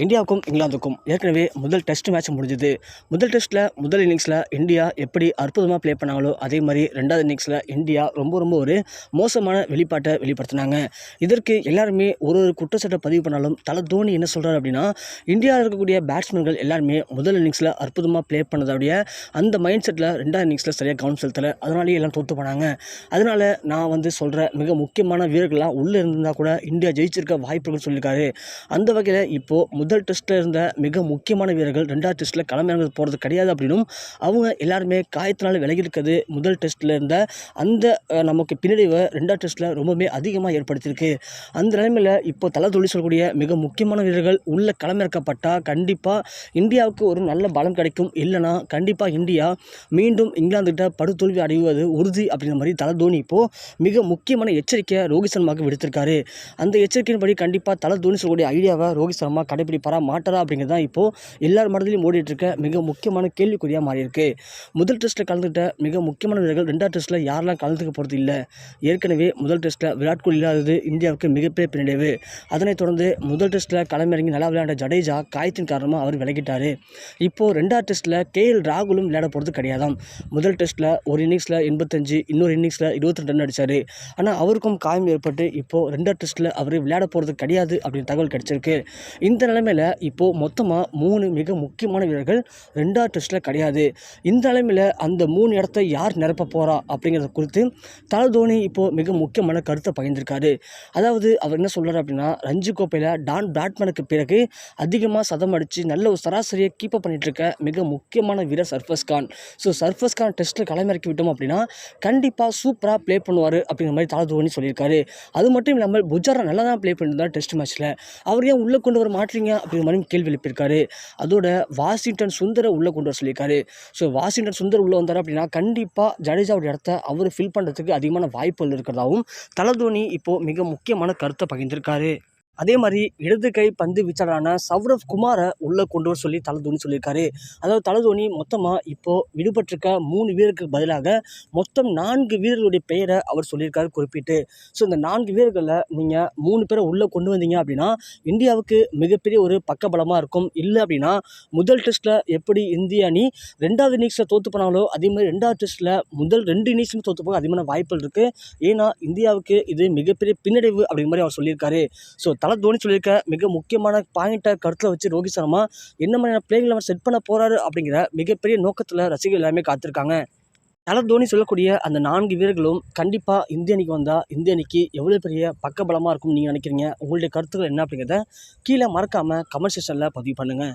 இந்தியாவுக்கும் இங்கிலாந்துக்கும் ஏற்கனவே முதல் டெஸ்ட் மேட்ச் முடிஞ்சுது. முதல் டெஸ்ட்டில் முதல் இன்னிங்ஸில் இந்தியா எப்படி அற்புதமாக ப்ளே பண்ணாங்களோ அதே மாதிரி ரெண்டாவது இன்னிங்ஸில் இந்தியா ரொம்ப ஒரு மோசமான வெளிப்பாட்டை வெளிப்படுத்தினாங்க. இதற்கு எல்லாருமே ஒரு குற்றச்சாட்டை பதிவு பண்ணாலும் தல தோனி என்ன சொல்கிறார் அப்படின்னா, இந்தியாவில் இருக்கக்கூடிய பேட்ஸ்மேன்கள் எல்லாருமே முதல் இன்னிங்ஸில் அற்புதமாக ப்ளே பண்ணதோடைய அந்த மைண்ட் செட்டில் ரெண்டாவது இன்னிங்ஸில் சரியாக கவனம் செலுத்தலை, அதனாலேயே எல்லாம் தோற்று போனாங்க. அதனால் நான் சொல்கிற மிக முக்கியமான வீரர்கள்லாம் உள்ளே இருந்தால் கூட இந்தியா ஜெயிச்சிருக்க வாய்ப்புகள் சொல்லியிருக்காரு. அந்த வகையில் இப்போது முதல் டெஸ்ட்டில் இருந்த மிக முக்கியமான வீரர்கள் ரெண்டாவது டெஸ்ட்டில் களமிறங்க போகிறது கிடையாது அப்படின்னும், அவங்க எல்லாருமே காயத்தினால் விலகி இருக்கிறது முதல் டெஸ்ட்டில் இருந்த அந்த நமக்கு பின்னடைவை ரெண்டாவது டெஸ்ட்டில் ரொம்பவே அதிகமாக ஏற்படுத்தியிருக்கு. அந்த நிலைமையில் இப்போ தலை தோனி சொல்லக்கூடிய மிக முக்கியமான வீரர்கள் உள்ள களமிறக்கப்பட்டால் கண்டிப்பாக இந்தியாவுக்கு ஒரு நல்ல பலம் கிடைக்கும். இல்லைனா கண்டிப்பாக இந்தியா மீண்டும் இங்கிலாந்துகிட்ட படுதோல்வி அடைவது உறுதி அப்படிங்கிற மாதிரி தலை தோனி இப்போது மிக முக்கியமான எச்சரிக்கை ரோஹித் சர்மாவுக்கு விடுத்திருக்காரு. அந்த எச்சரிக்கையின்படி கண்டிப்பாக தலை தோனி சொல்லக்கூடிய ஐடியாவை ரோஹித் சர்மா கடைபிடிப்பாரா மாட்டாரா அப்படிங்கிறது தான் இப்போது எல்லார் மனதிலையும் ஓடிட்டு இருக்க மிக முக்கியமான கேள்விக்குறியாக மாறியிருக்கு. முதல் டெஸ்ட்டில் கலந்துக்கிட்ட மிக முக்கியமான வீரர்கள் ரெண்டாவது டெஸ்ட்டில் யாரெல்லாம் கலந்துக்க போகிறது இல்லை. ஏற்கனவே முதல் டெஸ்ட்டில் விராட் கோலி இல்லாதது இந்தியாவுக்கு மிகப்பெரிய பின்னடைவு. அதனைத் தொடர்ந்து முதல் டெஸ்ட்டில் களமிறங்கி நல்லா விளையாண்ட ஜடேஜா காயத்தின் காரணமாக அவர் விலகிட்டார். இப்போது ரெண்டாவது டெஸ்ட்டில் KL ராகுலும் விளையாட போகிறது கிடையாதாம். முதல் டெஸ்ட்டில் ஒரு இன்னிங்ஸில் 85, இன்னொரு இன்னிங்ஸில் 22 ரன் அடித்தார். ஆனால் அவருக்கும் காயம் ஏற்பட்டு இப்போது ரெண்டாவது டெஸ்ட்டில் அவர் விளையாட போகிறது கிடையாது அப்படின்னு தகவல் கிடைச்சிருக்கு. இந்த நிலைமையில் இப்போது மொத்தமாக 3 மிக முக்கியமான வீரர்கள் ரெண்டாவது டெஸ்ட்டில் கிடையாது. இந்த நிலைமையில் அந்த 3 இடத்த யார் நிரப்ப போகிறா அப்படிங்கிறத குறித்து தலை தோனி இப்போது மிக முக்கியமான கருத்தை பகிர்ந்திருக்காரு. அதாவது அவர் என்ன சொல்கிறார் அப்படின்னா, ரஞ்சி கோப்பையில் டான் பிராட்மனுக்கு பிறகு அதிகமாக சதம் அடித்து நல்ல ஒரு சராசரியை கீப்பப் பண்ணிட்டு இருக்க மிக முக்கியமான வீரர் சர்ஃபராஸ் கான். சர்ஃபராஸ் கான் டெஸ்ட்டில் களமிறக்கி விட்டோம் அப்படின்னா கண்டிப்பாக சூப்பராக ப்ளே பண்ணுவார் அப்படிங்கிற மாதிரி தலை தோனி சொல்லியிருக்காரு. அது மட்டும் இல்லாமல் புஜாரா நல்லா தான் ப்ளே பண்ணியிருந்தார் டெஸ்ட் மேட்ச்சில், அவர் ஏன் உள்ளே கொண்டு வர மாட்டீங்க அப்படிங்கிற மாதிரி கேள்வி எழுப்பியிருக்காரு. அதோட வாஷிங்டன் சுந்தரை உள்ளே கொண்டு வர சொல்லியிருக்காரு. வாஷிங்டன் சுந்தர் உள்ளே வந்தார் அப்படின்னா கண்டிப்பாக ஜடேஜாவோட இடத்த அவர் ஃபில் பண்ணுறதுக்கு அதிகமான வாய்ப்புகள் இருக்கிறதாகவும் தலை தோனி இப்போது மிக முக்கியமான கருத்தை பகிர்ந்திருக்காரு. அதே மாதிரி இடது கை பந்து வீச்சாளரான சௌரவ் குமாரை உள்ளே கொண்டு வர சொல்லி தலை தோனி சொல்லியிருக்காரு. அதாவது தலை தோனி மொத்தமாக இப்போது விடுபட்டிருக்க 3 வீரருக்கு பதிலாக மொத்தம் 4 வீரர்களுடைய பெயரை அவர் சொல்லியிருக்காரு குறிப்பிட்டு. இந்த 4 வீரர்களில் நீங்கள் 3 பேரை உள்ளே கொண்டு வந்தீங்க அப்படின்னா இந்தியாவுக்கு மிகப்பெரிய ஒரு பக்கபலமாக இருக்கும். இல்லை அப்படின்னா முதல் டெஸ்ட்டில் எப்படி இந்திய அணி ரெண்டாவது இன்னிங்ஸில் தோற்று போனாங்களோ அதே மாதிரி ரெண்டாவது டெஸ்ட்டில் முதல் 2 இன்னிங்ஸும் தோற்று போக அதிகமான வாய்ப்புகள் இருக்குது. ஏன்னா இந்தியாவுக்கு இது மிகப்பெரிய பின்னடைவு அப்படிங்கிற மாதிரி அவர் சொல்லியிருக்காரு. தலை தோனி சொல்லியிருக்க மிக முக்கியமான பாயிண்ட்டை கருத்தில் வச்சு ரோஹித் சர்மா என்ன மாதிரியான பிளேயிங் அவர் செட் பண்ண போகிறாரு அப்படிங்கிற மிகப்பெரிய நோக்கத்தில் ரசிகர்கள் எல்லாமே காத்திருக்காங்க. தலை தோனி சொல்லக்கூடிய அந்த 4 வீரர்களும் கண்டிப்பாக இந்திய அணிக்கு வந்தால் இந்திய அணிக்கு எவ்வளோ பெரிய பக்கபலமாக இருக்கும்னு நீங்கள் நினைக்கிறீங்க? உங்களுடைய கருத்துக்கள் என்ன அப்படிங்கிறத கீழே மறக்காமல் கமெண்ட் செக்ஷனில் பதிவு பண்ணுங்கள்.